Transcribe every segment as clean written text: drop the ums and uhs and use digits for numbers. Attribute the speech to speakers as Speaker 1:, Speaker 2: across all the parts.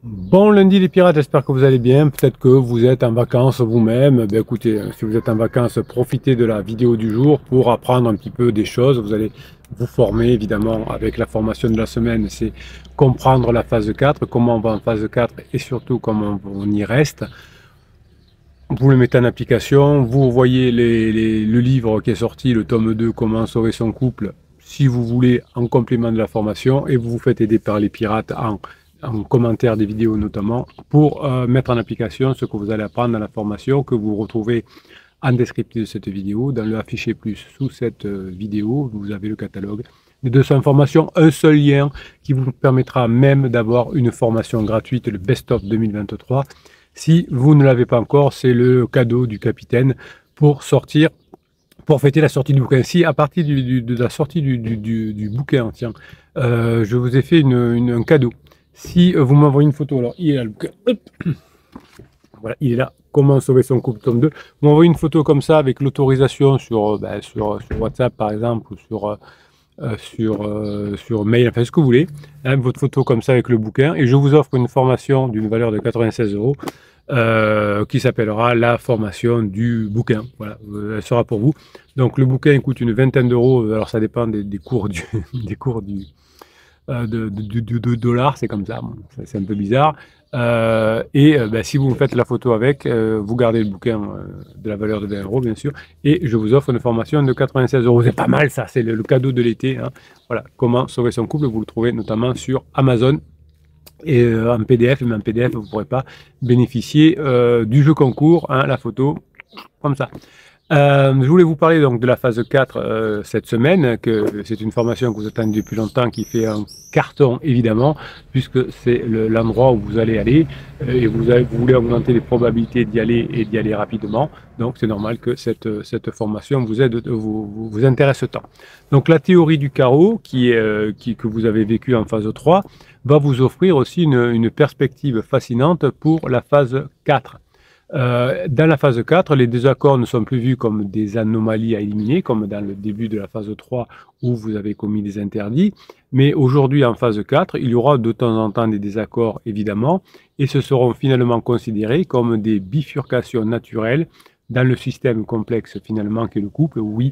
Speaker 1: Bon lundi les pirates, j'espère que vous allez bien. Peut-être que vous êtes en vacances vous-même. Ben écoutez, si vous êtes en vacances, profitez de la vidéo du jour pour apprendre un petit peu des choses. Vous allez vous former évidemment avec la formation de la semaine. C'est comprendre la phase 4, comment on va en phase 4 et surtout comment on y reste. Vous le mettez en application, vous voyez le livre qui est sorti, le tome 2, Comment sauver son couple, si vous voulez, en complément de la formation, et vous vous faites aider par les pirates en commentaire des vidéos notamment, pour mettre en application ce que vous allez apprendre dans la formation, que vous retrouvez en descriptif de cette vidéo. Dans le affiché plus sous cette vidéo, vous avez le catalogue des 200 formations, un seul lien qui vous permettra même d'avoir une formation gratuite, le Best of 2023. Si vous ne l'avez pas encore, c'est le cadeau du capitaine pour sortir, pour fêter la sortie du bouquin. Si à partir de la sortie du bouquin, tiens, je vous ai fait un cadeau. Si vous m'envoyez une photo, alors il est là le bouquin, hop, voilà, il est là. Comment sauver son couple, tome 2. Vous m'envoyez une photo comme ça avec l'autorisation sur WhatsApp par exemple ou sur mail, enfin ce que vous voulez, hein, votre photo comme ça avec le bouquin, et je vous offre une formation d'une valeur de 96 euros qui s'appellera la formation du bouquin. Voilà, elle sera pour vous. Donc le bouquin coûte une vingtaine d'euros, alors ça dépend des cours des cours de dollars, c'est comme ça, bon, c'est un peu bizarre. Ben, si vous me faites la photo avec, vous gardez le bouquin de la valeur de 20 euros, bien sûr, et je vous offre une formation de 96 euros. C'est pas mal ça, c'est le cadeau de l'été, hein. Voilà, comment sauver son couple, vous le trouvez notamment sur Amazon et en PDF, mais en PDF, vous ne pourrez pas bénéficier du jeu concours, hein, la photo, comme ça. Je voulais vous parler donc de la phase 4 cette semaine, que c'est une formation que vous attendez depuis longtemps, qui fait un carton évidemment, puisque c'est l'endroit où vous allez aller et vous voulez augmenter les probabilités d'y aller et d'y aller rapidement. Donc c'est normal que cette formation vous intéresse tant. Donc la théorie du carreau que vous avez vécue en phase 3 va vous offrir aussi une perspective fascinante pour la phase 4. Dans la phase 4, les désaccords ne sont plus vus comme des anomalies à éliminer, comme dans le début de la phase 3 où vous avez commis des interdits. Mais aujourd'hui, en phase 4, il y aura de temps en temps des désaccords, évidemment, et ce seront finalement considérés comme des bifurcations naturelles dans le système complexe, finalement, qu'est le couple. Oui,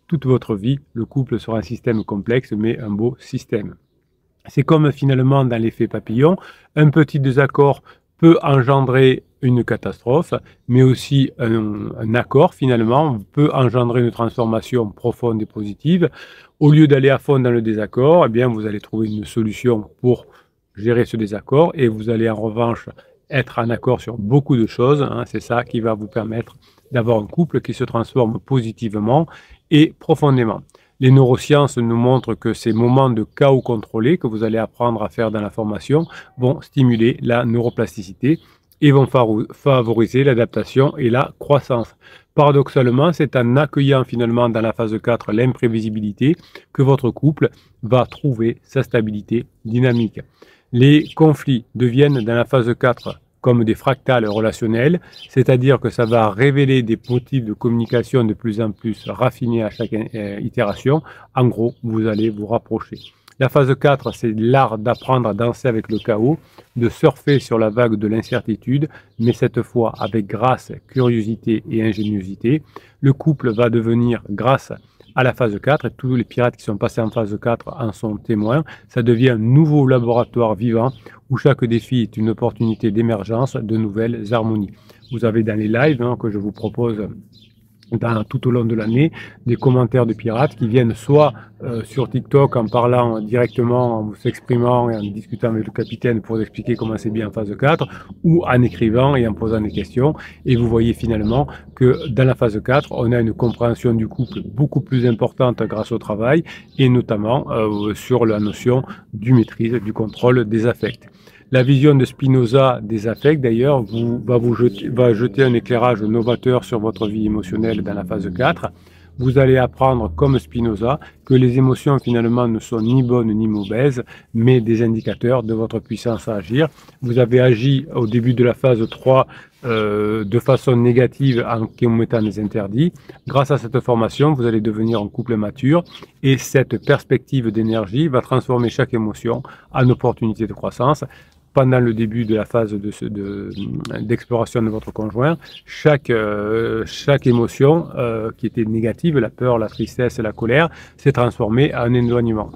Speaker 1: toute votre vie, le couple sera un système complexe, mais un beau système. C'est comme finalement dans l'effet papillon, un petit désaccord peut engendrer une catastrophe, mais aussi un accord finalement peut engendrer une transformation profonde et positive. Au lieu d'aller à fond dans le désaccord, eh bien, vous allez trouver une solution pour gérer ce désaccord et vous allez en revanche être en accord sur beaucoup de choses, hein. C'est ça qui va vous permettre d'avoir un couple qui se transforme positivement et profondément. Les neurosciences nous montrent que ces moments de chaos contrôlé que vous allez apprendre à faire dans la formation vont stimuler la neuroplasticité et vont favoriser l'adaptation et la croissance. Paradoxalement, c'est en accueillant finalement dans la phase 4 l'imprévisibilité que votre couple va trouver sa stabilité dynamique. Les conflits deviennent dans la phase 4 comme des fractales relationnelles, c'est-à-dire que ça va révéler des motifs de communication de plus en plus raffinés à chaque itération. En gros, vous allez vous rapprocher. La phase 4, c'est l'art d'apprendre à danser avec le chaos, de surfer sur la vague de l'incertitude, mais cette fois avec grâce, curiosité et ingéniosité. Le couple va devenir, grâce à la phase 4, et tous les pirates qui sont passés en phase 4 en sont témoins, ça devient un nouveau laboratoire vivant où chaque défi est une opportunité d'émergence de nouvelles harmonies. Vous avez dans les lives, hein, que je vous propose tout au long de l'année, des commentaires de pirates qui viennent soit sur TikTok en parlant directement, en s'exprimant et en discutant avec le capitaine pour expliquer comment c'est bien en phase 4, ou en écrivant et en posant des questions. Et vous voyez finalement que dans la phase 4, on a une compréhension du couple beaucoup plus importante grâce au travail, et notamment sur la notion du maîtrise, du contrôle des affects. La vision de Spinoza des affects, d'ailleurs, va jeter un éclairage novateur sur votre vie émotionnelle dans la phase 4. Vous allez apprendre, comme Spinoza, que les émotions finalement ne sont ni bonnes ni mauvaises, mais des indicateurs de votre puissance à agir. Vous avez agi au début de la phase 3 de façon négative en commettant des interdits. Grâce à cette formation, vous allez devenir un couple mature et cette perspective d'énergie va transformer chaque émotion en opportunité de croissance. pendant le début de la phase d'exploration de votre conjoint, chaque émotion qui était négative, la peur, la tristesse, la colère, s'est transformée en éloignement.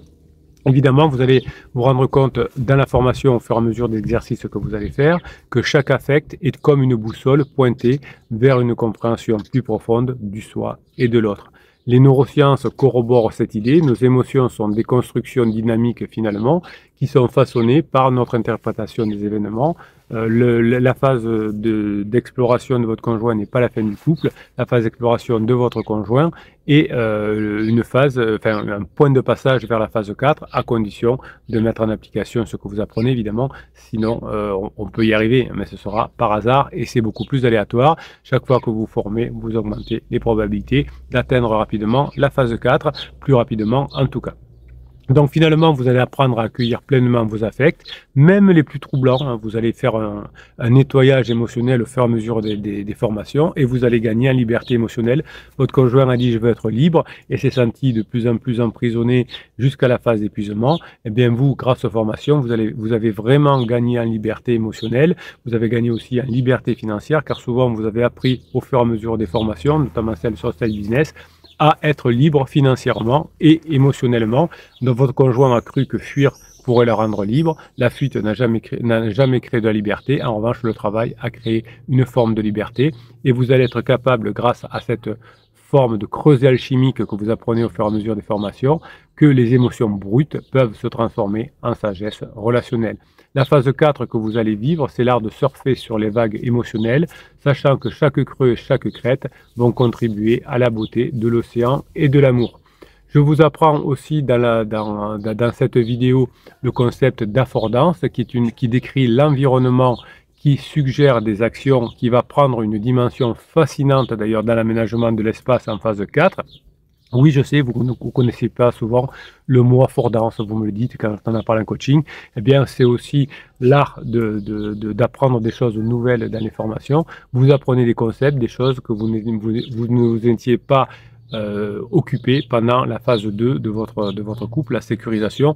Speaker 1: Évidemment, vous allez vous rendre compte dans la formation au fur et à mesure des exercices que vous allez faire que chaque affect est comme une boussole pointée vers une compréhension plus profonde du soi et de l'autre. Les neurosciences corroborent cette idée. Nos émotions sont des constructions dynamiques finalement qui sont façonnées par notre interprétation des événements. La phase d'exploration de votre conjoint n'est pas la fin du couple. La phase d'exploration de votre conjoint est un point de passage vers la phase 4 à condition de mettre en application ce que vous apprenez évidemment. Sinon, on peut y arriver, mais ce sera par hasard et c'est beaucoup plus aléatoire. Chaque fois que vous vous formez, vous augmentez les probabilités d'atteindre rapidement la phase 4, plus rapidement en tout cas. Donc finalement, vous allez apprendre à accueillir pleinement vos affects, même les plus troublants. Vous allez faire un nettoyage émotionnel au fur et à mesure des formations et vous allez gagner en liberté émotionnelle. Votre conjoint a dit « je veux être libre » et s'est senti de plus en plus emprisonné jusqu'à la phase d'épuisement. Eh bien vous, grâce aux formations, vous avez vraiment gagné en liberté émotionnelle. Vous avez gagné aussi en liberté financière car souvent vous avez appris au fur et à mesure des formations, notamment celles sur Style Business, à être libre financièrement et émotionnellement. Donc votre conjoint a cru que fuir pourrait la rendre libre. La fuite n'a jamais créé de la liberté. En revanche, le travail a créé une forme de liberté. Et vous allez être capable, grâce à cette forme de creuset alchimique que vous apprenez au fur et à mesure des formations, que les émotions brutes peuvent se transformer en sagesse relationnelle. La phase 4 que vous allez vivre, c'est l'art de surfer sur les vagues émotionnelles, sachant que chaque creux et chaque crête vont contribuer à la beauté de l'océan et de l'amour. Je vous apprends aussi dans cette vidéo le concept d'affordance qui décrit l'environnement qui suggère des actions, qui va prendre une dimension fascinante d'ailleurs dans l'aménagement de l'espace en phase 4. Oui, je sais, vous ne connaissez pas souvent le mot affordance, vous me le dites quand on en parle en coaching. Eh bien, c'est aussi l'art d'apprendre des choses nouvelles dans les formations. Vous apprenez des concepts, des choses que vous ne vous étiez pas occupé pendant la phase 2 de votre couple, la sécurisation.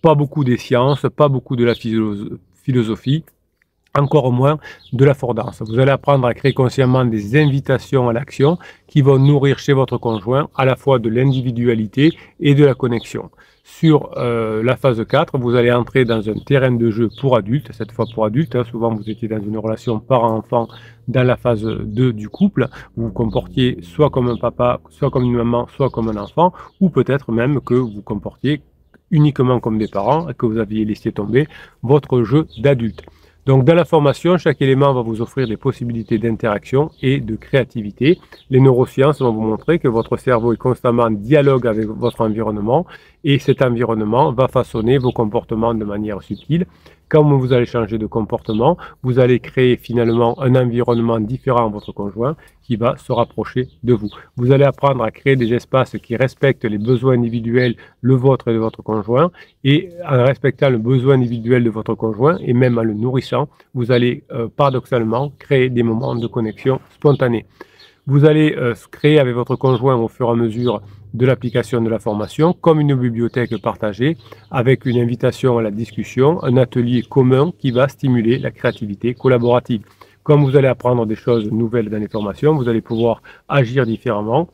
Speaker 1: Pas beaucoup des sciences, pas beaucoup de la philosophie. Encore moins de l'affordance. Vous allez apprendre à créer consciemment des invitations à l'action qui vont nourrir chez votre conjoint à la fois de l'individualité et de la connexion. Sur la phase 4, vous allez entrer dans un terrain de jeu pour adultes, cette fois pour adultes. Souvent, vous étiez dans une relation parent-enfant dans la phase 2 du couple. Vous vous comportiez soit comme un papa, soit comme une maman, soit comme un enfant, ou peut-être même que vous vous comportiez uniquement comme des parents et que vous aviez laissé tomber votre jeu d'adulte. Donc dans la formation, chaque élément va vous offrir des possibilités d'interaction et de créativité. Les neurosciences vont vous montrer que votre cerveau est constamment en dialogue avec votre environnement et cet environnement va façonner vos comportements de manière subtile. Quand vous allez changer de comportement, vous allez créer finalement un environnement différent à votre conjoint qui va se rapprocher de vous. Vous allez apprendre à créer des espaces qui respectent les besoins individuels, le vôtre et de votre conjoint. Et en respectant le besoin individuel de votre conjoint et même en le nourrissant, vous allez paradoxalement créer des moments de connexion spontanée. Vous allez créer avec votre conjoint au fur et à mesure de l'application de la formation comme une bibliothèque partagée avec une invitation à la discussion, un atelier commun qui va stimuler la créativité collaborative. Comme vous allez apprendre des choses nouvelles dans les formations, vous allez pouvoir agir différemment,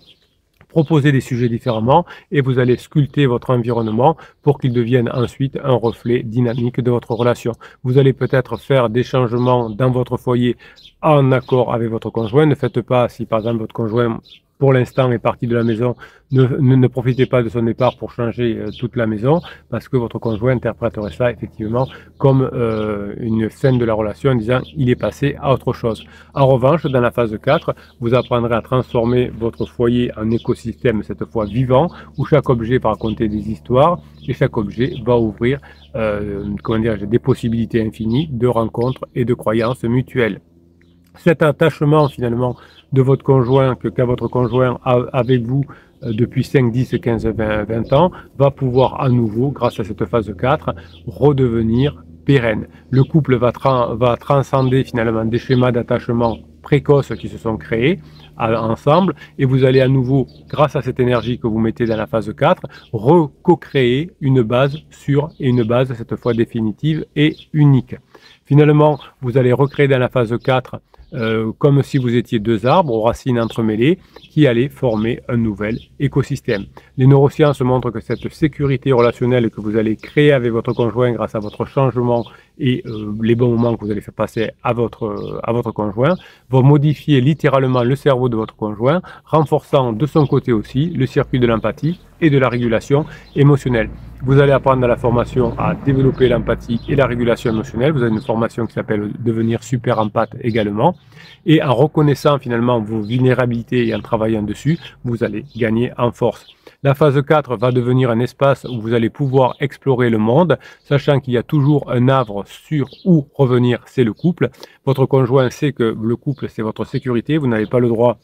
Speaker 1: proposer des sujets différemment et vous allez sculpter votre environnement pour qu'il devienne ensuite un reflet dynamique de votre relation. Vous allez peut-être faire des changements dans votre foyer en accord avec votre conjoint. Ne faites pas, si par exemple votre conjoint pour l'instant est parti de la maison, ne profitez pas de son départ pour changer toute la maison parce que votre conjoint interpréterait ça effectivement comme une scène de la relation en disant il est passé à autre chose. En revanche, dans la phase 4, vous apprendrez à transformer votre foyer en écosystème, cette fois vivant, où chaque objet va raconter des histoires et chaque objet va ouvrir des possibilités infinies de rencontres et de croyances mutuelles. Cet attachement finalement de votre conjoint, qu'a votre conjoint avec vous depuis 5, 10, 15, 20 ans, va pouvoir à nouveau, grâce à cette phase 4, redevenir pérenne. Le couple va transcender finalement des schémas d'attachement précoces qui se sont créés ensemble et vous allez à nouveau, grâce à cette énergie que vous mettez dans la phase 4, co-créer une base sûre et une base cette fois définitive et unique. Finalement, vous allez recréer dans la phase 4 comme si vous étiez deux arbres aux racines entremêlées qui allaient former un nouvel écosystème. Les neurosciences montrent que cette sécurité relationnelle que vous allez créer avec votre conjoint grâce à votre changement et les bons moments que vous allez faire passer à votre conjoint vont modifier littéralement le cerveau de votre conjoint, renforçant de son côté aussi le circuit de l'empathie et de la régulation émotionnelle. Vous allez apprendre dans la formation à développer l'empathie et la régulation émotionnelle. Vous avez une formation qui s'appelle devenir super empathe également. Et en reconnaissant finalement vos vulnérabilités et en travaillant dessus, vous allez gagner en force. La phase 4 va devenir un espace où vous allez pouvoir explorer le monde, sachant qu'il y a toujours un havre sur où revenir, c'est le couple. Votre conjoint sait que le couple, c'est votre sécurité. Vous n'avez pas le droit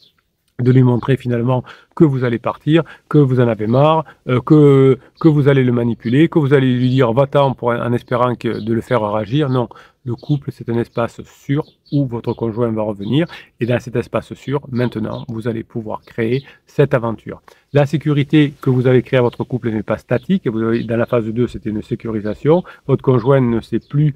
Speaker 1: de lui montrer finalement que vous allez partir, que vous en avez marre, que vous allez le manipuler, que vous allez lui dire va-t'en en espérant de le faire réagir. Non, le couple c'est un espace sûr où votre conjoint va revenir et dans cet espace sûr, maintenant, vous allez pouvoir créer cette aventure. La sécurité que vous avez créée à votre couple n'est pas statique. Vous avez, dans la phase 2, c'était une sécurisation. Votre conjoint ne s'est plus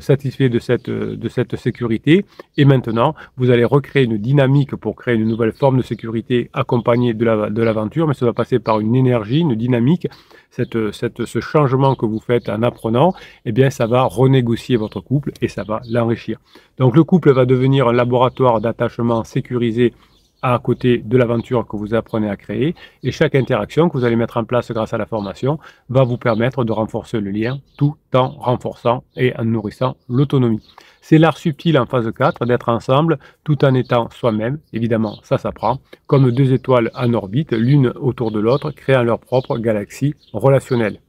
Speaker 1: satisfait de cette sécurité. Et maintenant, vous allez recréer une dynamique pour créer une nouvelle forme de sécurité accompagnée de l'aventure. Mais ça va passer par une énergie, une dynamique. Ce changement que vous faites en apprenant, eh bien, ça va renégocier votre couple et ça va l'enrichir. Donc, le couple va devenir un laboratoire d'attachement sécurisé à côté de l'aventure que vous apprenez à créer. Et chaque interaction que vous allez mettre en place grâce à la formation va vous permettre de renforcer le lien tout en renforçant et en nourrissant l'autonomie. C'est l'art subtil en phase 4 d'être ensemble tout en étant soi-même. Évidemment, ça s'apprend. Comme deux étoiles en orbite, l'une autour de l'autre, créant leur propre galaxie relationnelle.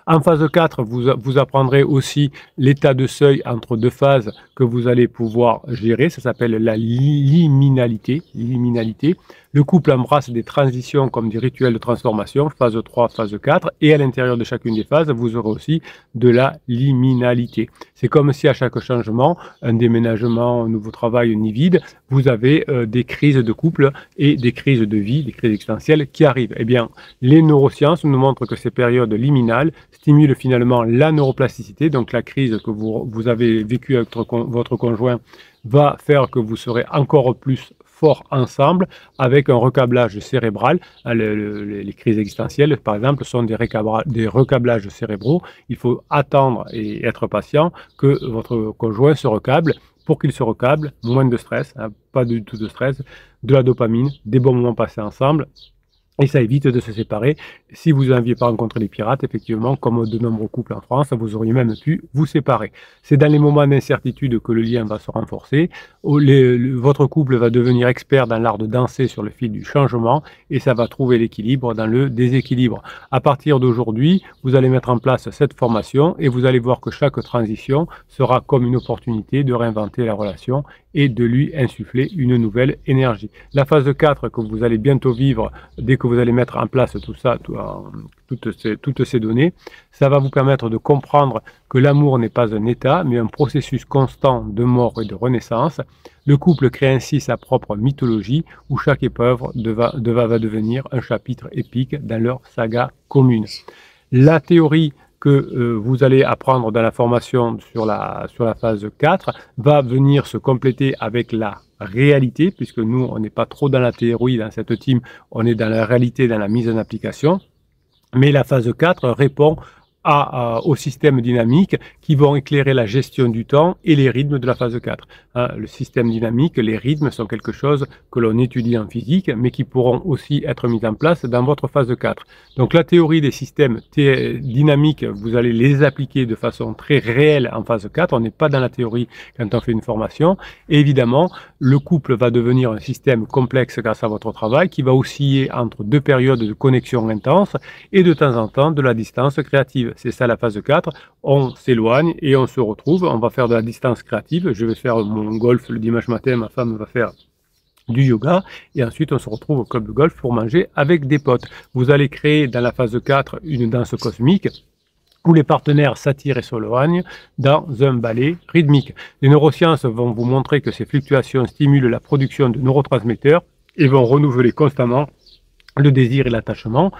Speaker 1: En phase 4, vous apprendrez aussi l'état de seuil entre deux phases que vous allez pouvoir gérer. Ça s'appelle la liminalité. Le couple embrasse des transitions comme des rituels de transformation, phase 3, phase 4. Et à l'intérieur de chacune des phases, vous aurez aussi de la liminalité. C'est comme si à chaque changement, un déménagement, un nouveau travail, un nid vide, vous avez des crises de couple et des crises de vie, des crises existentielles qui arrivent. Eh bien, les neurosciences nous montrent que ces périodes liminales stimulent finalement la neuroplasticité, donc la crise que vous avez vécue avec votre conjoint va faire que vous serez encore plus forts ensemble avec un recâblage cérébral. Les crises existentielles, par exemple, sont des recâblages cérébraux. Il faut attendre et être patient que votre conjoint se recâble. Pour qu'il se recâble, moins de stress, hein, pas du tout de stress, de la dopamine, des bons moments passés ensemble. Et ça évite de se séparer. Si vous n'aviez pas rencontré les pirates, effectivement, comme de nombreux couples en France, vous auriez même pu vous séparer. C'est dans les moments d'incertitude que le lien va se renforcer. Votre couple va devenir expert dans l'art de danser sur le fil du changement et ça va trouver l'équilibre dans le déséquilibre. À partir d'aujourd'hui, vous allez mettre en place cette formation et vous allez voir que chaque transition sera comme une opportunité de réinventer la relation et de lui insuffler une nouvelle énergie. La phase 4 que vous allez bientôt vivre, dès que vous allez mettre en place tout ça, toutes ces données, ça va vous permettre de comprendre que l'amour n'est pas un état, mais un processus constant de mort et de renaissance. Le couple crée ainsi sa propre mythologie, où chaque épreuve va devenir un chapitre épique dans leur saga commune. La théorie que vous allez apprendre dans la formation sur la phase 4 va venir se compléter avec la réalité, puisque nous, on n'est pas trop dans la théorie dans cette team, on est dans la réalité, dans la mise en application. Mais la phase 4 répond au système dynamique qui vont éclairer la gestion du temps et les rythmes de la phase 4. Le système dynamique, les rythmes sont quelque chose que l'on étudie en physique, mais qui pourront aussi être mis en place dans votre phase 4. Donc la théorie des systèmes dynamiques, vous allez les appliquer de façon très réelle en phase 4. On n'est pas dans la théorie quand on fait une formation. Et évidemment, le couple va devenir un système complexe grâce à votre travail qui va osciller entre deux périodes de connexion intense et de temps en temps de la distance créative. C'est ça la phase 4, on s'éloigne et on se retrouve, on va faire de la distance créative, je vais faire mon golf le dimanche matin, ma femme va faire du yoga et ensuite on se retrouve au club de golf pour manger avec des potes. Vous allez créer dans la phase 4 une danse cosmique où les partenaires s'attirent et s'éloignent dans un ballet rythmique. Les neurosciences vont vous montrer que ces fluctuations stimulent la production de neurotransmetteurs et vont renouveler constamment le désir et l'attachement.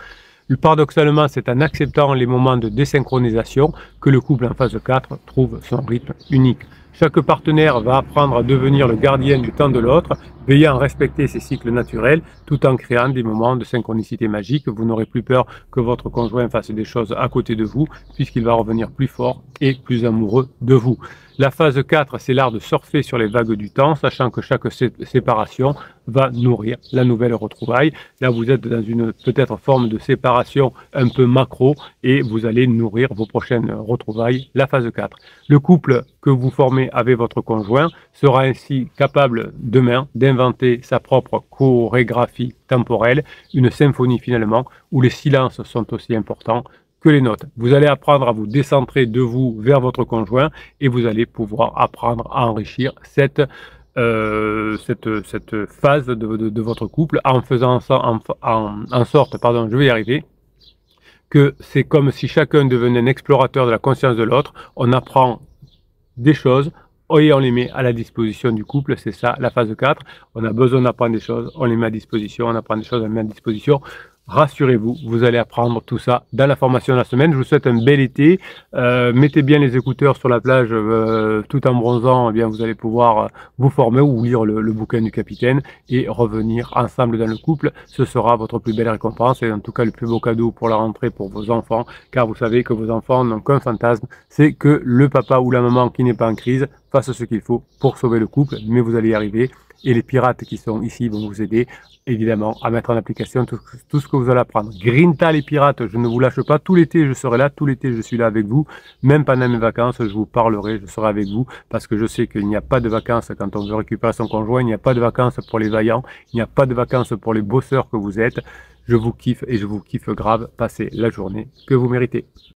Speaker 1: Paradoxalement, c'est en acceptant les moments de désynchronisation que le couple en phase 4 trouve son rythme unique. Chaque partenaire va apprendre à devenir le gardien du temps de l'autre, veillant à respecter ses cycles naturels, tout en créant des moments de synchronicité magique. Vous n'aurez plus peur que votre conjoint fasse des choses à côté de vous, puisqu'il va revenir plus fort et plus amoureux de vous. La phase 4, c'est l'art de surfer sur les vagues du temps, sachant que chaque séparation va nourrir la nouvelle retrouvaille. Là, vous êtes dans une peut-être forme de séparation un peu macro et vous allez nourrir vos prochaines retrouvailles, la phase 4. Le couple que vous formez avec votre conjoint sera ainsi capable demain d'inventer sa propre chorégraphie temporelle, une symphonie finalement, où les silences sont aussi importants que les notes. Vous allez apprendre à vous décentrer de vous vers votre conjoint et vous allez pouvoir apprendre à enrichir cette phase de votre couple en faisant en sorte, pardon, je vais y arriver, que c'est comme si chacun devenait un explorateur de la conscience de l'autre. On apprend des choses et on les met à la disposition du couple. C'est ça la phase 4. On a besoin d'apprendre des choses, on les met à disposition, on apprend des choses, on les met à disposition. Rassurez-vous, vous allez apprendre tout ça dans la formation de la semaine. Je vous souhaite un bel été. Mettez bien les écouteurs sur la plage tout en bronzant. Eh bien, vous allez pouvoir vous former ou lire le bouquin du capitaine et revenir ensemble dans le couple. Ce sera votre plus belle récompense et en tout cas le plus beau cadeau pour la rentrée pour vos enfants, car vous savez que vos enfants n'ont qu'un fantasme, c'est que le papa ou la maman qui n'est pas en crise fasse ce qu'il faut pour sauver le couple, mais vous allez y arriver. Et les pirates qui sont ici vont vous aider, évidemment, à mettre en application tout ce que vous allez apprendre. Grinta les pirates, je ne vous lâche pas. Tout l'été, je serai là. Tout l'été, je suis là avec vous. Même pendant mes vacances, je vous parlerai, je serai avec vous. Parce que je sais qu'il n'y a pas de vacances quand on veut récupérer son conjoint. Il n'y a pas de vacances pour les vaillants. Il n'y a pas de vacances pour les bosseurs que vous êtes. Je vous kiffe et je vous kiffe grave. Passez la journée que vous méritez.